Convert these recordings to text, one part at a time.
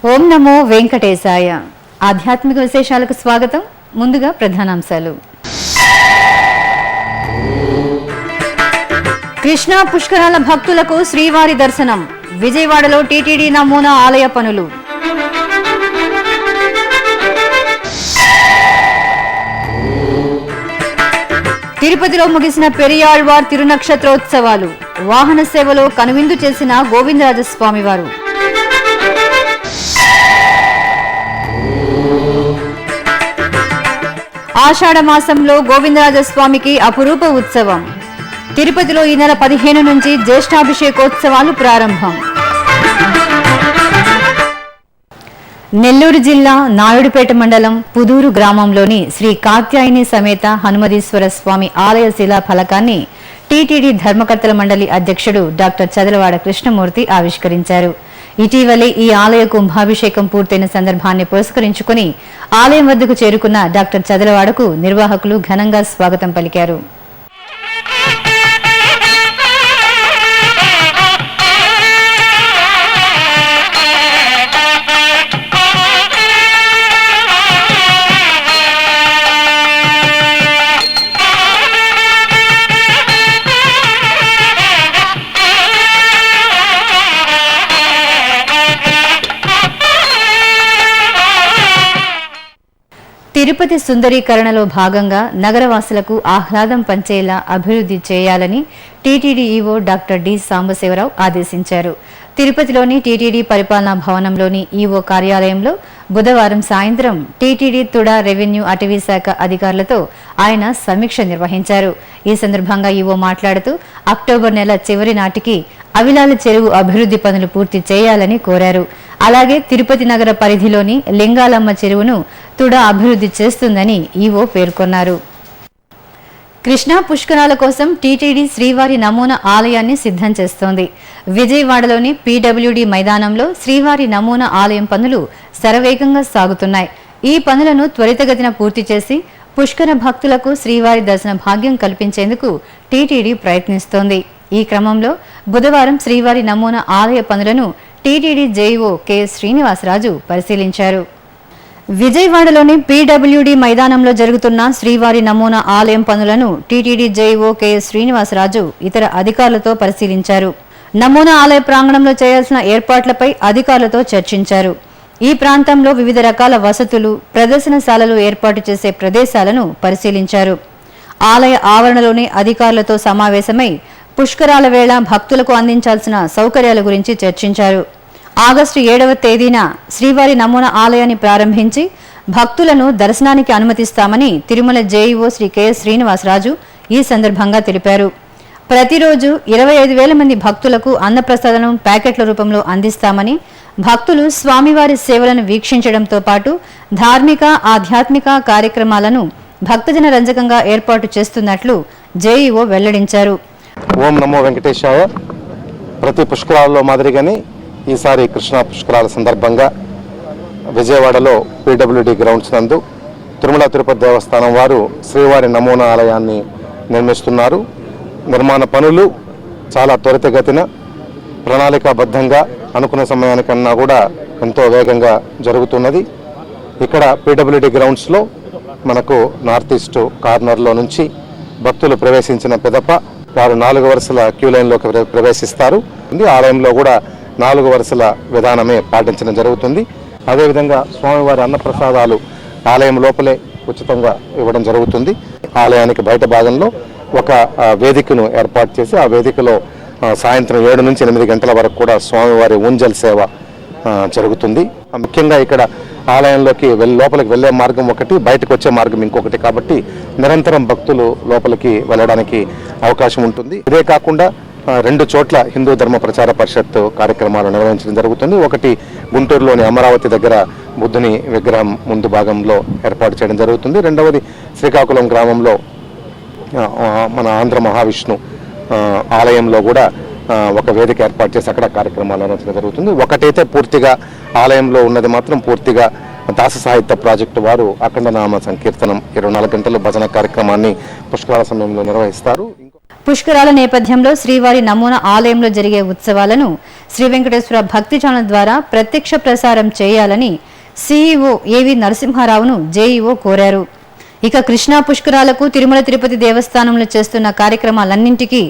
ఓం నమో వెంకటేశాయ. ఆధ్యాత్మిక విశేషాలకు స్వాగతం. ముందుగా ప్రధానాంశాలు. కృష్ణా పుష్కరాల భక్తులకు శ్రీవారి దర్శనం. విజయవాడలో టీటీడీ నమూనా ఆలయ పనులు. తిరుపతిలో ముగిసిన పెరియాళ్వార్ తిరునక్షత్రోత్సవాలు. వాహన సేవలో కనువిందు చేసిన గోవిందరాజస్వామివారు. ఆషాఢ మాసంలో గోవిందరాజస్వామికి అపురూప ఉత్సవం. తిరుపతిలో ఈ నెల 15 నుంచి జ్యేష్ఠాభిషేకోత్సవాలు ప్రారంభం. నెల్లూరు జిల్లా నాయుడుపేట మండలం పుదూరు గ్రామంలోని శ్రీ కాత్యాయని సమేత హనుమదీశ్వర స్వామి ఆలయ శిలా ఫలకాన్ని టీటీడీ ధర్మకర్తల మండలి అధ్యక్షుడు డాక్టర్ చదలవాడ కృష్ణమూర్తి ఆవిష్కరించారు. ఇటీవలే ఈ ఆలయ కుంభాభిషేకం పూర్తయిన సందర్భాన్ని పురస్కరించుకుని ఆలయం వద్దకు చేరుకున్న డాక్టర్ చదలవాడకు నిర్వాహకులు ఘనంగా స్వాగతం పలికారు. తిరుపతి సుందరీకరణలో భాగంగా నగరవాసులకు ఆహ్లాదం పంచేలా అభివృద్ధి చేయాలని TTD EO doctor D Sambasivarao ఆదేశించారు. తిరుపతిలోని టీటీడీ పరిపాలనా భవనంలోని ఈవో కార్యాలయంలో బుధవారం సాయంత్రం టీటీడీ తుడా రెవెన్యూ అటవీ శాఖ అధికారులతో ఆయన సమీక్ష నిర్వహించారు. ఈ సందర్భంగా ఈవో మాట్లాడుతూ అక్టోబర్ నెల చివరి నాటికి అవిలాల చెరువు అభివృద్ధి పనులు పూర్తి చేయాలని కోరారు. అలాగే తిరుపతి నగర పరిధిలోని లింగాలమ్మ చెరువును తుడా అభివృద్ధి చేస్తుందని ఈవో పేర్కొన్నారు. కృష్ణా పుష్కరాల కోసం టీటీడీ శ్రీవారి నమూనా ఆలయాన్ని సిద్ధం చేస్తోంది. విజయవాడలోని పీడబ్ల్యూడీ మైదానంలో శ్రీవారి నమూనా ఆలయం పనులు శరవేగంగా సాగుతున్నాయి. ఈ పనులను త్వరితగతిన పూర్తి చేసి పుష్కర భక్తులకు శ్రీవారి దర్శన భాగ్యం కల్పించేందుకు టీటీడీ ప్రయత్నిస్తోంది. ఈ క్రమంలో బుధవారం శ్రీవారి నమూనా ఆలయ పనులను టీటీడీ జేఈఓ కె శ్రీనివాసరాజు పరిశీలించారు. విజయవాడలోని పీడబ్ల్యూడీ మైదానంలో జరుగుతున్న శ్రీవారి నమూనా ఆలయం పనులను టీటీడీ జేఈఓ కె శ్రీనివాసరాజు ఇతర అధికారులతో పరిశీలించారు. నమూనా ఆలయ ప్రాంగణంలో చేయాల్సిన ఏర్పాట్లపై అధికారులతో చర్చించారు. ఈ ప్రాంతంలో వివిధ రకాల వసతులు, ప్రదర్శనశాలలు ఏర్పాటు చేసే ప్రదేశాలను పరిశీలించారు. ఆలయ ఆవరణలోని అధికారులతో సమావేశమై పుష్కరాల వేళ భక్తులకు అందించాల్సిన సౌకర్యాల గురించి చర్చించారు. ఆగస్టు 7వ తేదీన శ్రీవారి నమూనా ఆలయాన్ని ప్రారంభించి భక్తులను దర్శనానికి అనుమతిస్తామని తిరుమల జేఈఓ శ్రీ కె శ్రీనివాసరాజు ఈ సందర్భంగా తెలిపారు. ప్రతిరోజు 25,000 మంది భక్తులకు అన్నప్రసాదం ప్యాకెట్ల రూపంలో అందిస్తామని, భక్తులు స్వామివారి సేవలను వీక్షించడంతో పాటు ధార్మిక, ఆధ్యాత్మిక కార్యక్రమాలను భక్తజన రంజకంగా ఏర్పాటు చేస్తున్నట్లు జేఈఓ వెల్లడించారు. ఓం నమో వెంకటేశాయ. ప్రతి పుష్కరాల్లో మాదిరిగానే ఈసారి కృష్ణా పుష్కరాల సందర్భంగా విజయవాడలో పీడబ్ల్యూడీ గ్రౌండ్స్ నందు తిరుమల తిరుపతి దేవస్థానం వారు శ్రీవారి నమూనా ఆలయాన్ని నిర్మిస్తున్నారు. నిర్మాణ పనులు చాలా త్వరితగతిన ప్రణాళికాబద్ధంగా అనుకున్న సమయానికన్నా కూడా ఎంతో వేగంగా జరుగుతున్నది. ఇక్కడ పీడబ్ల్యూడీ గ్రౌండ్స్లో మనకు నార్త్ ఈస్ట్ కార్నర్లో నుంచి భక్తులు ప్రవేశించిన పిదప వారు 4 వరుసల క్యూ లైన్లోకి ప్రవేశిస్తారు. ఆలయంలో కూడా 4 వరుసల విధానమే పాటించడం జరుగుతుంది. అదేవిధంగా స్వామివారి అన్నప్రసాదాలు ఆలయం లోపలే ఉచితంగా ఇవ్వడం జరుగుతుంది. ఆలయానికి బయట భాగంలో ఒక వేదికను ఏర్పాటు చేసి ఆ వేదికలో సాయంత్రం 7 నుంచి 8 గంటల వరకు కూడా స్వామివారి ఊంజల్ సేవ జరుగుతుంది. ముఖ్యంగా ఇక్కడ ఆలయంలోకి లోపలికి వెళ్లే మార్గం ఒకటి, బయటకు వచ్చే మార్గం ఇంకొకటి కాబట్టి నిరంతరం భక్తులు లోపలికి వెళ్ళడానికి అవకాశం ఉంటుంది. ఇదే కాకుండా 2 చోట్ల హిందూ ధర్మ ప్రచార పరిషత్ కార్యక్రమాలు నిర్వహించడం జరుగుతుంది. ఒకటి గుంటూరులోని అమరావతి దగ్గర బుద్ధుని విగ్రహం ముందు భాగంలో ఏర్పాటు చేయడం జరుగుతుంది. రెండవది శ్రీకాకుళం గ్రామంలో మన ఆంధ్ర మహావిష్ణు ఆలయంలో కూడా ఒక వేదిక ఏర్పాటు చేసి అక్కడ కార్యక్రమాలు నిర్వహించడం జరుగుతుంది. ఒకటైతే పూర్తిగా ఆలయంలో ఉన్నది మాత్రం పూర్తిగా దాస సాహిత్య ప్రాజెక్టు వారు అఖండ నామ సంకీర్తనం 24 గంటల భజన కార్యక్రమాన్ని పుష్కరాల సమయంలో నిర్వహిస్తారు. పుష్కరాల నేపథ్యంలో శ్రీవారి నమూనా ఆలయంలో జరిగే ఉత్సవాలను శ్రీ వెంకటేశ్వర భక్తి ఛానల్ ద్వారా ప్రత్యక్ష ప్రసారం చేయాలని సీఈఓ ఏవి నరసింహారావును జేఈఓ కోరారు. ఇక కృష్ణా పుష్కరాలకు తిరుమల తిరుపతి దేవస్థానంలో చేస్తున్న కార్యక్రమాలన్నింటికీ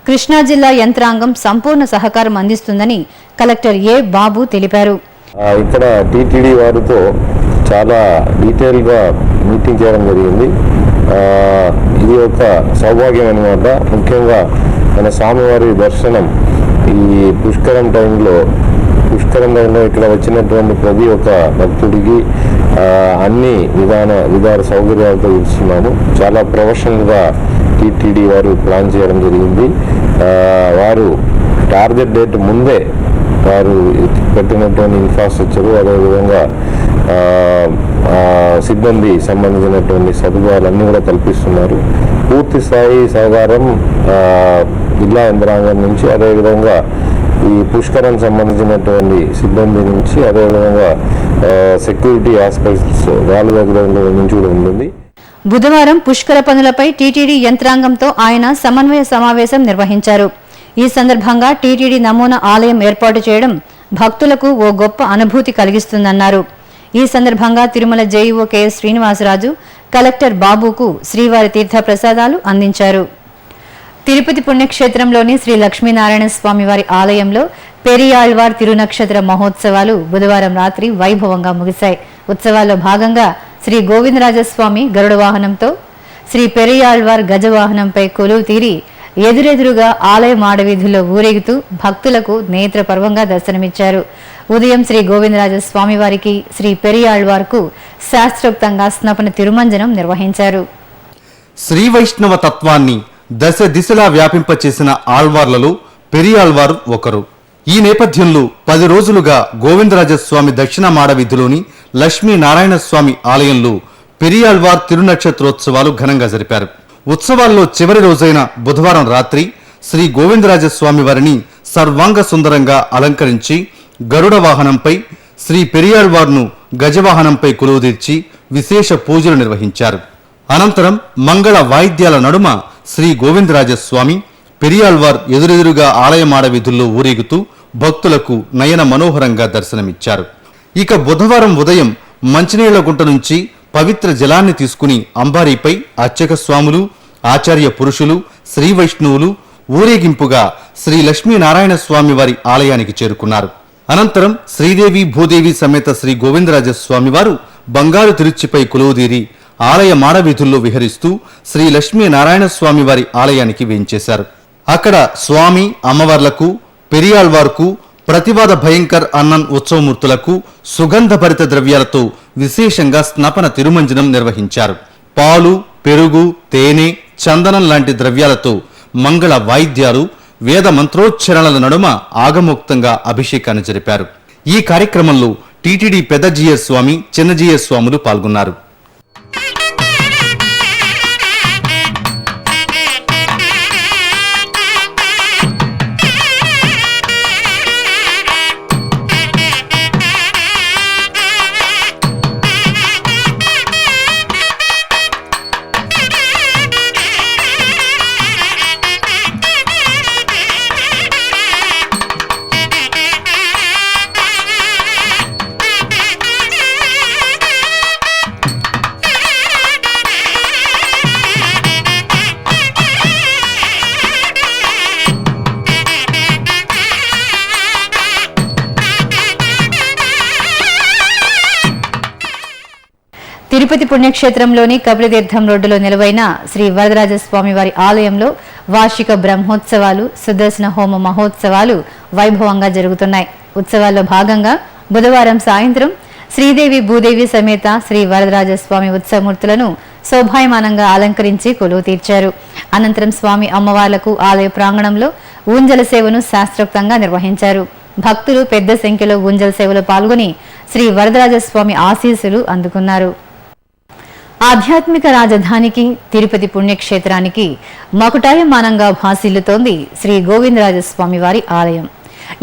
కృష్ణా జిల్లా యంత్రాంగం సంపూర్ణ సహకారం అందిస్తుందని కలెక్టర్ ఏ బాబు తెలిపారు. ఇక్కడ టీటీడీ వారితో చాలా డీటెయిల్గా మీటింగ్ చేయడం జరిగింది. ఇది ఒక సౌభాగ్యం అన్నమాట. ముఖ్యంగా మన స్వామివారి దర్శనం ఈ పుష్కరం టైంలో ఇక్కడ వచ్చినటువంటి ప్రతి ఒక్క భక్తుడికి అన్ని విధాన సౌకర్యాలతో ఇస్తున్నాము. చాలా ప్రొఫెషనల్గా టీటీడీ వారు ప్లాన్ చేయడం జరిగింది. వారు టార్గెట్ డేట్ ముందే వారు పెట్టినటువంటి ఇన్ఫ్రాస్ట్రక్చరు, అదేవిధంగా సిబ్బంది సంబంధించినటువంటి సదుపాయాలన్నీ కూడా కల్పిస్తున్నారు. పూర్తి స్థాయి సహకారం జిల్లా యంత్రాంగం నుంచి, అదేవిధంగా ఈ పుష్కరం సంబంధించినటువంటి సిబ్బంది నుంచి, అదేవిధంగా సెక్యూరిటీ ఆస్పెక్ట్స్ వాళ్ళ దగ్గర నుంచి కూడా ఉంటుంది. బుధవారం పుష్కర పనులపై టీటీడీ యంత్రాంగంతో ఆయన సమన్వయ సమావేశం నిర్వహించారు. ఈ సందర్భంగా టీటీడీ నమూనా ఆలయం ఏర్పాటు చేయడం భక్తులకు ఓ గొప్ప అనుభూతి కలిగిస్తుందన్నారు. ఈ సందర్భంగా Tirumala JEO K S Srinivasaraju collector బాబుకు శ్రీవారి తీర్థ ప్రసాదాలు అందించారు. తిరుపతి పుణ్యక్షేత్రంలోని శ్రీ లక్ష్మీనారాయణ స్వామివారి ఆలయంలో పెరియాళ్వార్ తిరునక్షత్ర మహోత్సవాలు బుధవారం రాత్రి వైభవంగా ముగిశాయి. ఉత్సవాల్లో భాగంగా శ్రీ గోవిందరాజస్వామి గరుడ వాహనంతో, శ్రీ పెరియాళ్వార్ గజవాహనంపై కొలువు తీరి ఎదురెదురుగా ఆలయ మాడవీధుల్లో ఊరేగుతూ భక్తులకు నేత్రపర్వంగా దర్శనమిచ్చారు. ఉదయం శ్రీ గోవిందరాజస్వామి వారికి, శ్రీ పెరియాళ్వార్కు శాస్త్రోక్తంగా స్నపన తిరుమంజనం నిర్వహించారు. శ్రీ వైష్ణవ తత్వాన్ని దశ దిశలా వ్యాపింపచేసిన ఆళ్వార్లలో పెరియాళ్వారు ఒకరు. ఈ నేపథ్యంలో 10 రోజులుగా గోవిందరాజస్వామి దక్షిణ మాడవీధిలోని లక్ష్మీనారాయణ స్వామి ఆలయంలో పెరియాళ్వార్ తిరునక్షత్రోత్సవాలు ఘనంగా జరిపారు. ఉత్సవాల్లో చివరి రోజైన బుధవారం రాత్రి శ్రీ గోవిందరాజస్వామి వారిని సర్వాంగ సుందరంగా అలంకరించి గరుడ వాహనంపై, శ్రీ పెరియాళ్వార్ను గజవాహనంపై కొలువుదీర్చి విశేష పూజలు నిర్వహించారు. అనంతరం మంగళ వాయిద్యాల నడుమ శ్రీ గోవిందరాజస్వామి పెరియాళ్వార్ ఎదురెదురుగా ఆలయమాడ వీధుల్లో ఊరేగుతూ భక్తులకు నయన మనోహరంగా దర్శనమిచ్చారు. ఇక బుధవారం ఉదయం మంచినీళ్లగుంట నుంచి పవిత్ర జలాన్ని తీసుకుని అంబారీపై అర్చక స్వాములు, ఆచార్య పురుషులు, శ్రీ వైష్ణవులు ఊరేగింపుగా శ్రీ లక్ష్మీనారాయణ స్వామి వారి ఆలయానికి చేరుకున్నారు. అనంతరం శ్రీదేవి భూదేవి సమేత శ్రీ గోవిందరాజస్వామి వారు బంగారు తిరుచిపై కొలువుదీరి ఆలయ మాడవీధుల్లో విహరిస్తూ శ్రీ లక్ష్మీనారాయణ స్వామి వారి ఆలయానికి వేంచేశారు. అక్కడ స్వామి అమ్మవార్లకు, పెరియాళ్వార్కు, ప్రతివాద భయంకర్ అన్నన్ ఉత్సవమూర్తులకు సుగంధభరిత ద్రవ్యాలతో విశేషంగా స్నపన తిరుమంజనం నిర్వహించారు. పాలు, పెరుగు, తేనె, చందనం లాంటి ద్రవ్యాలతో మంగళ వాయిద్యాలు, వేద మంత్రోచ్చరణల నడుమ ఆగమోక్తంగా అభిషేకాన్ని జరిపారు. ఈ కార్యక్రమంలో టీటీడీ పెద్ద జీయర్ స్వామి, చిన్న జీయర్ స్వాములు పాల్గొన్నారు. తిరుపతి పుణ్యక్షేత్రంలోని కపిలతీర్థం రోడ్డులో నిలవైన శ్రీ వరదరాజస్వామి వారి ఆలయంలో వార్షిక బ్రహ్మోత్సవాలు, సుదర్శన హోమ మహోత్సవాలు వైభవంగా జరుగుతున్నాయి. ఉత్సవాల్లో భాగంగా బుధవారం సాయంత్రం శ్రీదేవి భూదేవి సమేత శ్రీ వరదరాజస్వామి ఉత్సవమూర్తులను శోభాయమానంగా అలంకరించి కొలువు తీర్చారు. అనంతరం స్వామి అమ్మవార్లకు ఆలయ ప్రాంగణంలో ఊంజల సేవను శాస్త్రోక్తంగా నిర్వహించారు. భక్తులు పెద్ద సంఖ్యలో ఊంజల సేవలో పాల్గొని శ్రీ వరదరాజస్వామి ఆశీస్సులు అందుకున్నారు. ఆధ్యాత్మిక రాజధానికి, తిరుపతి పుణ్యక్షేత్రానికి మకుటాయమానంగా భాసిల్లుతోంది శ్రీ గోవిందరాజస్వామి వారి ఆలయం.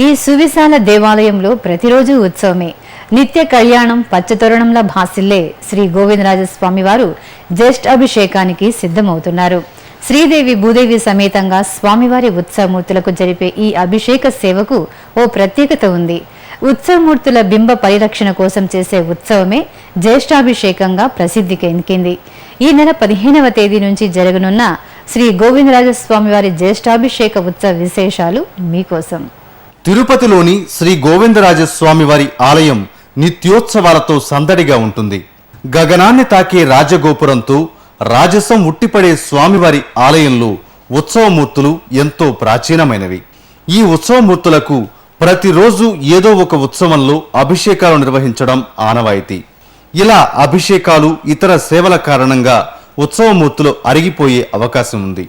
ఈ సువిశాల దేవాలయంలో ప్రతిరోజు ఉత్సవమే. నిత్య కళ్యాణం పచ్చతోరణంలా భాసిల్లే శ్రీ గోవిందరాజస్వామి వారు జ్యేష్ఠాభిషేకానికి సిద్ధమవుతున్నారు. శ్రీదేవి భూదేవి సమేతంగా స్వామివారి ఉత్సవమూర్తులకు జరిపే ఈ అభిషేక సేవకు ఓ ప్రత్యేకత ఉంది. ఉత్సవమూర్తుల బింబ పరిరక్షణ కోసం చేసే ఉత్సవమే జ్యేష్ఠాభిషేకంగా ప్రసిద్ధికి ఎక్కింది. ఈ నెల 15వ తేదీ నుంచి జరగనున్న శ్రీ గోవిందరాజస్వామివారి జ్యేష్ఠాభిషేక ఉత్సవ విశేషాలు మీకోసం. తిరుపతిలోని శ్రీ గోవిందరాజస్వామి వారి ఆలయం నిత్యోత్సవాలతో సందడిగా ఉంటుంది. గగనాన్ని తాకే రాజగోపురంతో రాజసం ఉట్టిపడే స్వామివారి ఆలయంలో ఉత్సవమూర్తులు ఎంతో ప్రాచీనమైనవి. ఈ ఉత్సవమూర్తులకు ప్రతిరోజు ఏదో ఒక ఉత్సవంలో అభిషేకాలు నిర్వహించడం ఆనవాయితీ. ఇలా అభిషేకాలు ఇతర సేవల కారణంగా ఉత్సవమూర్తులు అరిగిపోయే అవకాశం ఉంది.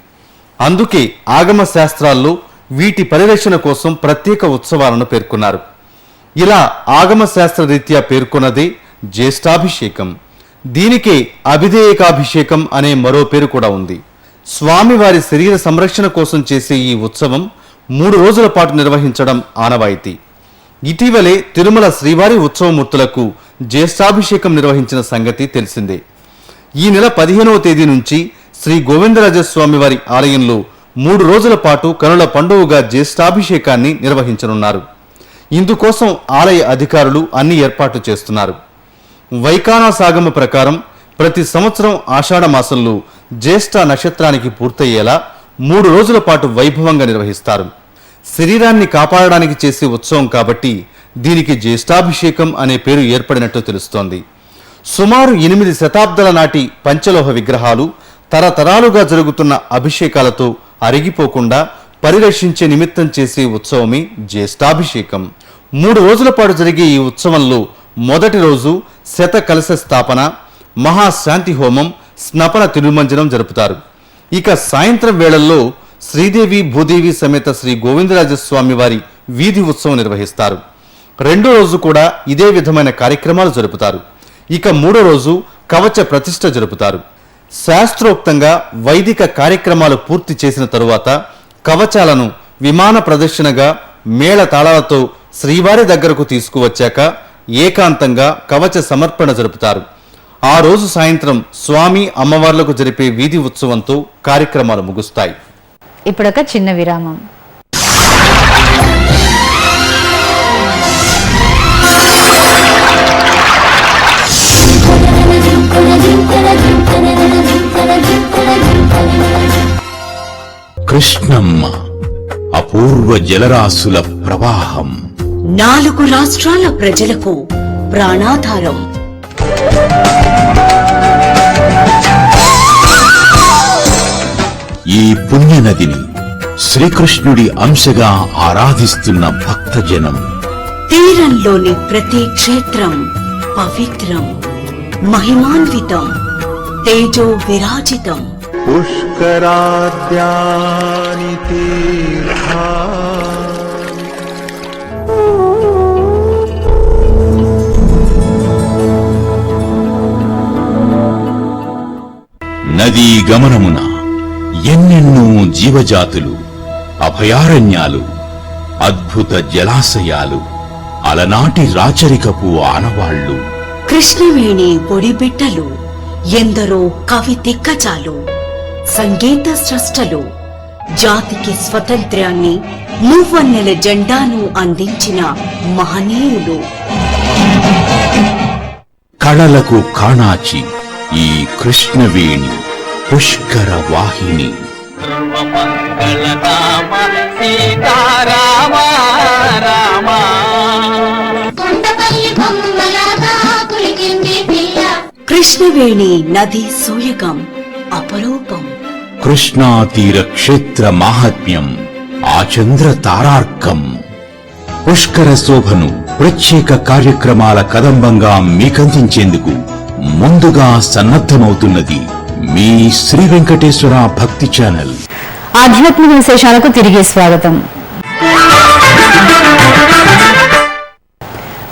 అందుకే ఆగమ శాస్త్రాల్లో వీటి పరిరక్షణ కోసం ప్రత్యేక ఉత్సవాలను పేర్కొన్నారు. ఇలా ఆగమ శాస్త్ర రీత్యా పేర్కొన్నదే జ్యేష్ఠాభిషేకం. దీనికే అభిధేయకాభిషేకం అనే మరో పేరు కూడా ఉంది. స్వామివారి శరీర సంరక్షణ కోసం చేసే ఈ ఉత్సవం 3 రోజుల పాటు నిర్వహించడం ఆనవాయితీ. ఇటీవలే తిరుమల శ్రీవారి ఉత్సవమూర్తులకు జ్యేష్ఠాభిషేకం నిర్వహించిన సంగతి తెలిసిందే. ఈ నెల 15వ తేదీ నుంచి శ్రీ గోవిందరాజస్వామి వారి ఆలయంలో 3 రోజుల పాటు కనుల పండుగగా జ్యేష్ఠాభిషేకాన్ని నిర్వహించనున్నారు. ఇందుకోసం ఆలయ అధికారులు అన్ని ఏర్పాట్లు చేస్తున్నారు. వైఖానసాగమ ప్రకారం ప్రతి సంవత్సరం ఆషాఢ మాసంలో జ్యేష్ఠ నక్షత్రానికి పూర్తయ్యేలా 3 రోజుల పాటు వైభవంగా నిర్వహిస్తారు. శరీరాన్ని కాపాడడానికి చేసే ఉత్సవం కాబట్టి దీనికి జ్యేష్ఠాభిషేకం అనే పేరు ఏర్పడినట్టు తెలుస్తోంది. సుమారు 8 శతాబ్దాల నాటి పంచలోహ విగ్రహాలు తరతరాలుగా జరుగుతున్న అభిషేకాలతో అరిగిపోకుండా పరిరక్షించే నిమిత్తం చేసే ఉత్సవమే జ్యేష్ఠాభిషేకం. 3 రోజుల పాటు జరిగే ఈ ఉత్సవంలో మొదటి రోజు శత కలశ స్థాపన, మహాశాంతి హోమం, స్నపన తిరుమంజనం జరుపుతారు. ఇక సాయంత్రం వేళల్లో శ్రీదేవి భూదేవి సమేత శ్రీ గోవిందరాజస్వామి వారి వీధి ఉత్సవం నిర్వహిస్తారు. రెండో రోజు కూడా ఇదే విధమైన కార్యక్రమాలు జరుపుతారు. ఇక 3వ రోజు కవచ ప్రతిష్ఠ జరుపుతారు. శాస్త్రోక్తంగా వైదిక కార్యక్రమాలు పూర్తి చేసిన తరువాత కవచాలను విమాన ప్రదర్శనగా మేళ తాళాలతో శ్రీవారి దగ్గరకు తీసుకువచ్చాక ఏకాంతంగా కవచ సమర్పణ జరుపుతారు. ఆ రోజు సాయంత్రం స్వామి అమ్మవార్లకు జరిపే వీధి ఉత్సవంతో కార్యక్రమాలు ముగుస్తాయి. ఇప్పుడొక చిన్న విరామం. కృష్ణమ్మ అపూర్వ జలరాశుల ప్రవాహం, 4 రాష్ట్రాల ప్రజలకు ప్రాణాధారం. ఈ పుణ్యనదిని శ్రీకృష్ణుడి అంశగా ఆరాధిస్తున్న భక్తజనం. తీరంలోని ప్రతి క్షేత్రం పవిత్రం, మహిమాన్వితం, తేజో విరాజితం. పుష్కరాద్యాని తీర్థా నదీ గమనమున ఎన్నెన్నో జీవజాతులు, అభయారణ్యాలు, అద్భుత జలాశయాలు, అలనాటి రాచరికపు ఆనవాళ్లు. కృష్ణవేణి ఒడిబిట్టలు, ఎందరో కవి దిగ్గజాలు, సంగీత స్రష్టలు, జాతికి స్వతంత్ర్యాన్ని, మూవన్నెల జెండాను అందించిన మహనీయులు. కళలకు కాణాచి ఈ కృష్ణవేణి పుష్కర వాహిని. కృష్ణవేణి నది సూయగం అపరూపం. కృష్ణా తీర క్షేత్ర మాహాత్మ్యం ఆచంద్ర తారార్కం. పుష్కర శోభను ప్రత్యేక కార్యక్రమాల కదంబంగా మీకందించేందుకు ముందుగా సన్నద్ధమవుతున్నది మీ శ్రీ వెంకటేశ్వర భక్తి ఛానల్. ఆధ్యాత్మిక విశేషాలకు తిరిగి స్వాగతం.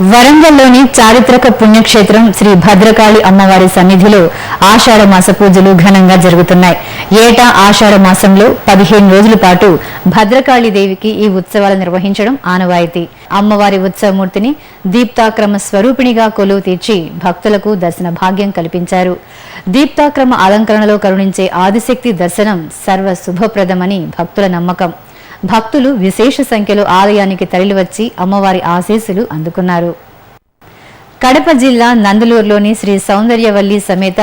వరంగల్లోని చారిత్రక పుణ్యక్షేత్రం శ్రీ భద్రకాళి అమ్మవారి సన్నిధిలో ఆషాఢ మాస పూజలు ఘనంగా జరుగుతున్నాయి. ఏటా ఆషాఢ మాసంలో 15 రోజుల పాటు భద్రకాళి దేవికి ఈ ఉత్సవాలు నిర్వహించడం ఆనవాయితీ. అమ్మవారి ఉత్సవమూర్తిని దీప్తాక్రమ స్వరూపిణిగా కొలువు తీర్చి భక్తులకు దర్శన భాగ్యం కల్పించారు. దీప్తాక్రమ అలంకరణలో కరుణించే ఆదిశక్తి దర్శనం సర్వ శుభప్రదమని భక్తుల నమ్మకం. భక్తులు విశేష సంఖ్యలో ఆలయానికి తరలివచ్చి అమ్మవారి ఆశీస్సులు అందుకున్నారు. కడప జిల్లా నందలూరులోని శ్రీ సౌందర్యవల్లి సమేత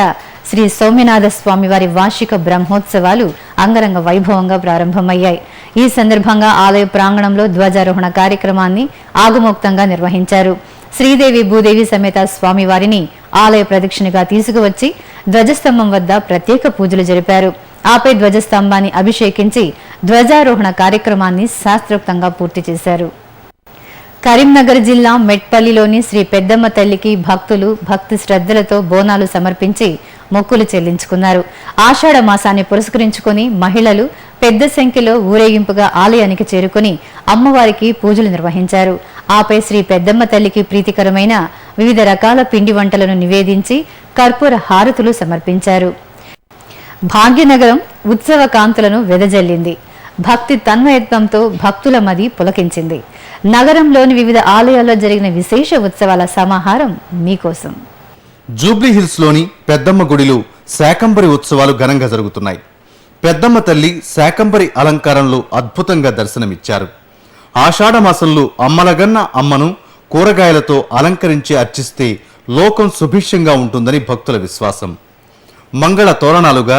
శ్రీ సౌమ్యనాథ స్వామివారి వార్షిక బ్రహ్మోత్సవాలు అంగరంగ వైభవంగా ప్రారంభమయ్యాయి. ఈ సందర్భంగా ఆలయ ప్రాంగణంలో ధ్వజారోహణ కార్యక్రమాన్ని ఆగమోక్తంగా నిర్వహించారు. శ్రీదేవి భూదేవి సమేత స్వామివారిని ఆలయ ప్రదక్షిణగా తీసుకువచ్చి ధ్వజస్తంభం వద్ద ప్రత్యేక పూజలు జరిపారు. ఆపై ధ్వజస్తంభాన్ని అభిషేకించి ధ్వజారోహణ కార్యక్రమాన్ని శాస్త్రోక్తంగా పూర్తి చేశారు. కరీంనగర్ జిల్లా మెట్పల్లిలోని శ్రీ పెద్దమ్మ తల్లికి భక్తులు భక్తి శ్రద్ధలతో బోనాలు సమర్పించి మొక్కులు చెల్లించుకున్నారు. ఆషాఢ మాసాన్ని పురస్కరించుకుని మహిళలు పెద్ద సంఖ్యలో ఊరేగింపుగా ఆలయానికి చేరుకుని అమ్మవారికి పూజలు నిర్వహించారు. ఆపై శ్రీ పెద్దమ్మ తల్లికి ప్రీతికరమైన వివిధ రకాల పిండి వంటలను నివేదించి కర్పూర హారతులు సమర్పించారు. భాగ్యనగరం ఉత్సవ కాంతులను వెదజల్లింది. భక్తి తన్మయత్వంతో భక్తుల మది పులకించింది. నగరంలోని వివిధ ఆలయాల్లో జరిగిన విశేష ఉత్సవాల సమాహారం మీకోసం. జూబ్లీహిల్స్లోని పెద్దమ్మ గుడిలో శాకంబరి ఉత్సవాలు ఘనంగా జరుగుతున్నాయి. పెద్దమ్మ తల్లి శాకంబరి అలంకారంలో అద్భుతంగా దర్శనమిచ్చారు. ఆషాఢ మాసంలో అమ్మలగన్న అమ్మను కూరగాయలతో అలంకరించి అర్చిస్తే లోకం సుభిక్షంగా ఉంటుందని భక్తుల విశ్వాసం. మంగళ తోరణాలుగా,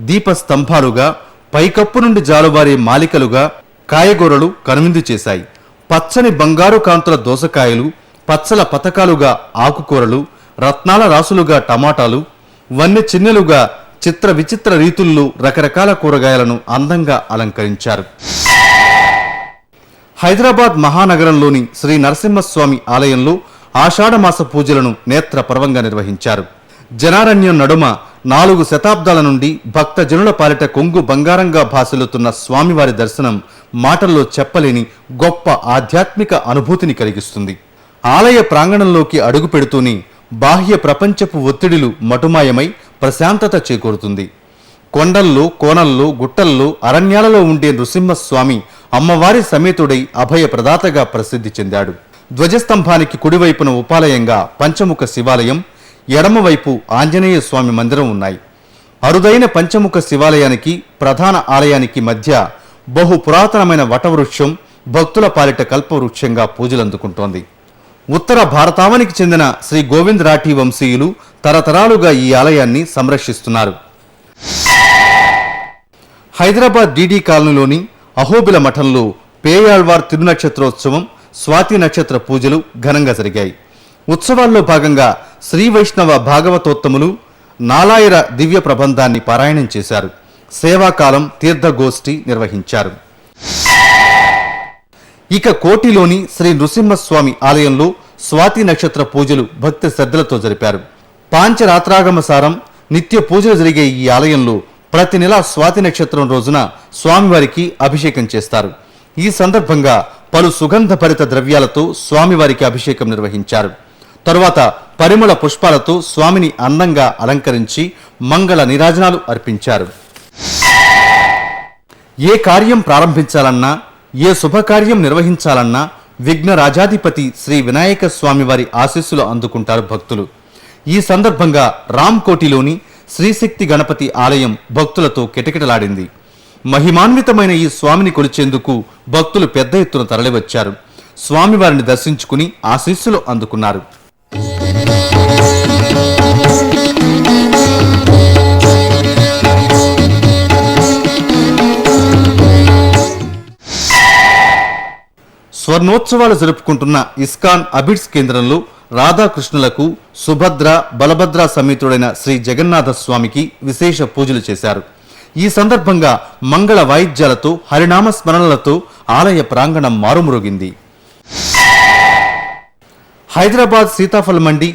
దీపస్తంభాలుగా, పైకప్పు నుండి జాలువారే మాలికలుగా కాయగూరలు కనువిందు చేశాయి. పచ్చని బంగారు కాంతుల దోసకాయలు, పచ్చల పతకాలుగా ఆకుకూరలు, రత్నాల రాసులుగా టమాటాలు, వన్నె చిన్నెలుగా చిత్ర విచిత్ర రీతుల్లో రకరకాల కూరగాయలను అందంగా అలంకరించారు. హైదరాబాద్ మహానగరంలోని శ్రీ నరసింహస్వామి ఆలయంలో ఆషాఢమాస పూజలను నేత్రపర్వంగా నిర్వహించారు. జనారణ్యం నడుమ 4 శతాబ్దాల నుండి భక్తజనుల పాలిట కొంగు బంగారంగా భాసిల్లుతున్న స్వామివారి దర్శనం మాటల్లో చెప్పలేని గొప్ప ఆధ్యాత్మిక అనుభూతిని కలిగిస్తుంది. ఆలయ ప్రాంగణంలోకి అడుగు పెడుతూనే బాహ్య ప్రపంచపు ఒత్తిడిలు మటుమాయమై ప్రశాంతత చేకూరుతుంది. కొండల్లో, కోనల్లో, గుట్టల్లో, అరణ్యాలలో ఉండే నృసింహస్వామి అమ్మవారి సమేతుడై అభయ ప్రదాతగా ప్రసిద్ధి చెందాడు. ధ్వజస్తంభానికి కుడివైపున ఉపాలయంగా పంచముఖ శివాలయం, ఎడమవైపు ఆంజనేయ స్వామి మందిరం ఉన్నాయి. అరుదైన పంచముఖ శివాలయానికి ప్రధాన ఆలయానికి మధ్య బహు పురాతనమైన వటవృక్షం భక్తుల పాలిట కల్పవృక్షంగా పూజలందుకుంటోంది. ఉత్తర భారతావనికి చెందిన శ్రీ గోవింద్ రాఠీ వంశీయులు తరతరాలుగా ఈ ఆలయాన్ని సంరక్షిస్తున్నారు. హైదరాబాద్ డీడీ కాలనీలోని అహోబిల మఠంలో పేయాళ్వార్ తిరునక్షత్రోత్సవం, స్వాతి నక్షత్ర పూజలు ఘనంగా జరిగాయి. ఉత్సవాల్లో భాగంగా శ్రీ వైష్ణవ భాగవతోత్తములు నాలాయిర దివ్య ప్రబంధాన్ని పారాయణం చేశారు. సేవాకాలం తీర్థగోష్ఠి నిర్వహించారు. ఇక కోటిలోని శ్రీ నృసింహస్వామి ఆలయంలో స్వాతి నక్షత్ర పూజలు భక్తి శ్రద్ధలతో జరిపారు. పాంచరాత్రాగమసారం నిత్య పూజలు జరిగే ఈ ఆలయంలో ప్రతి నెల స్వాతి నక్షత్రం రోజున స్వామివారికి అభిషేకం చేస్తారు. ఈ సందర్భంగా పలు సుగంధ భరిత ద్రవ్యాలతో స్వామివారికి అభిషేకం నిర్వహించారు. తరువాత పరిమళ పుష్పాలతో స్వామిని అందంగా అలంకరించి మంగళ నీరాజనాలు అర్పించారు. ఏ కార్యం ప్రారంభించాలన్నా, ఏ శుభకార్యం నిర్వహించాలన్నా విఘ్న రాజాధిపతి శ్రీ వినాయక స్వామివారి ఆశీస్సులు అందుకుంటారు భక్తులు. ఈ సందర్భంగా రామ్కోటిలోని శ్రీశక్తి గణపతి ఆలయం భక్తులతో కిటకిటలాడింది. మహిమాన్వితమైన ఈ స్వామిని కొలిచేందుకు భక్తులు పెద్ద ఎత్తున తరలివచ్చారు. స్వామివారిని దర్శించుకుని ఆశీస్సులు అందుకున్నారు. స్వర్ణోత్సవాలు జరుపుకుంటున్న ఇస్కాన్ అబిడ్స్ కేంద్రంలో రాధాకృష్ణులకు సుభద్ర, బలభద్ర సమేతుడైన శ్రీ జగన్నాథ స్వామికి విశేష పూజలు చేశారు. ఈ సందర్భంగా మంగళ వాయిద్యాలతో, హరినామ స్మరణలతో ఆలయ ప్రాంగణం మారుమ్రోగింది. హైదరాబాద్ సీతాఫల్ మండి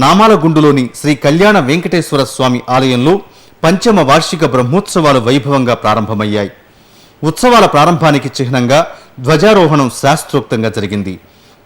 నామాలగుండులోని శ్రీ కళ్యాణ వెంకటేశ్వర స్వామి ఆలయంలో పంచమ వార్షిక బ్రహ్మోత్సవాలు వైభవంగా ప్రారంభమయ్యాయి. ఉత్సవాల ప్రారంభానికి చిహ్నంగా ధ్వజారోహణం శాస్త్రోక్తంగా జరిగింది.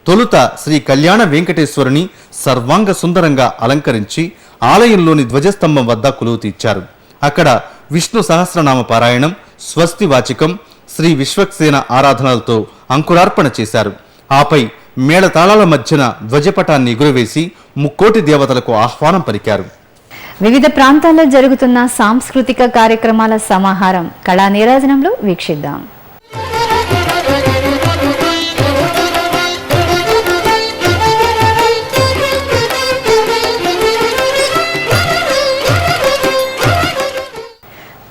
తొలుత శ్రీ కళ్యాణ వెంకటేశ్వరుని సర్వాంగ సుందరంగా అలంకరించి ఆలయంలోని ధ్వజస్తంభం వద్ద కొలువు తీర్చారు. అక్కడ విష్ణు సహస్రనామ పారాయణం, స్వస్తి వాచికం, శ్రీ విశ్వక్సేన ఆరాధనలతో అంకురార్పణ చేశారు. ఆపై మేళతాళాల మధ్యన ధ్వజపటాన్ని ఎగురవేసి ముక్కోటి దేవతలకు ఆహ్వానం పలికారు. వివిధ ప్రాంతాల్లో జరుగుతున్న సాంస్కృతిక కార్యక్రమాల సమాహారం కళా నీరాజనంలో వీక్షిద్దాం.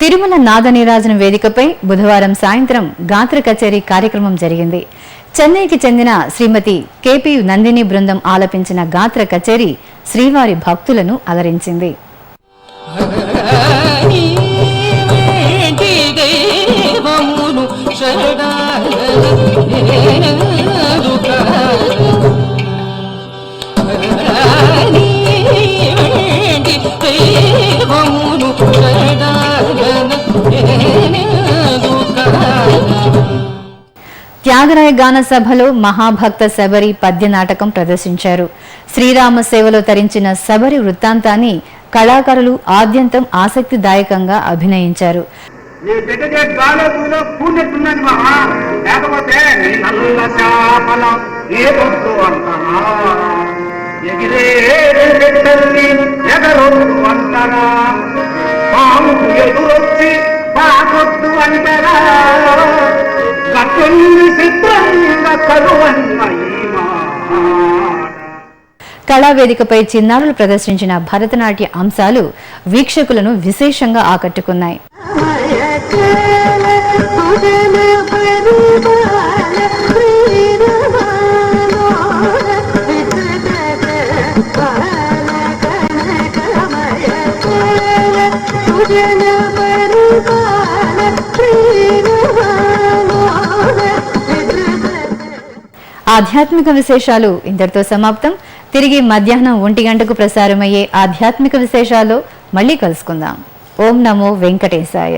తిరుమల నాద నీరాజన వేదికపై బుధవారం సాయంత్రం గాత్ర కచేరీ కార్యక్రమం జరిగింది. చెన్నైకి చెందిన శ్రీమతి కేపీ నందిని బృందం ఆలపించిన గాత్ర కచేరీ శ్రీవారి భక్తులను అలరించింది. త్యాగరాయ గాన సభలో మహాభక్త శబరి పద్య నాటకం ప్రదర్శించారు. శ్రీరామ సేవలో తరించిన శబరి వృత్తాంతాన్ని కళాకారులు ఆద్యంతం ఆసక్తిదాయకంగా అభినయించారు. కళావేదికపై చిన్నారులు ప్రదర్శించిన భరతనాట్య అంశాలు వీక్షకులను విశేషంగా ఆకట్టుకున్నాయి. ఆధ్యాత్మిక విశేషాలు ఇంతటితో సమాప్తం. తిరిగి మధ్యాహ్నం 1 గంటకు ప్రసారమయ్యే ఆధ్యాత్మిక విశేషాల్లో మళ్ళీ కలుసుకుందాం. ఓం నమో వెంకటేశాయ.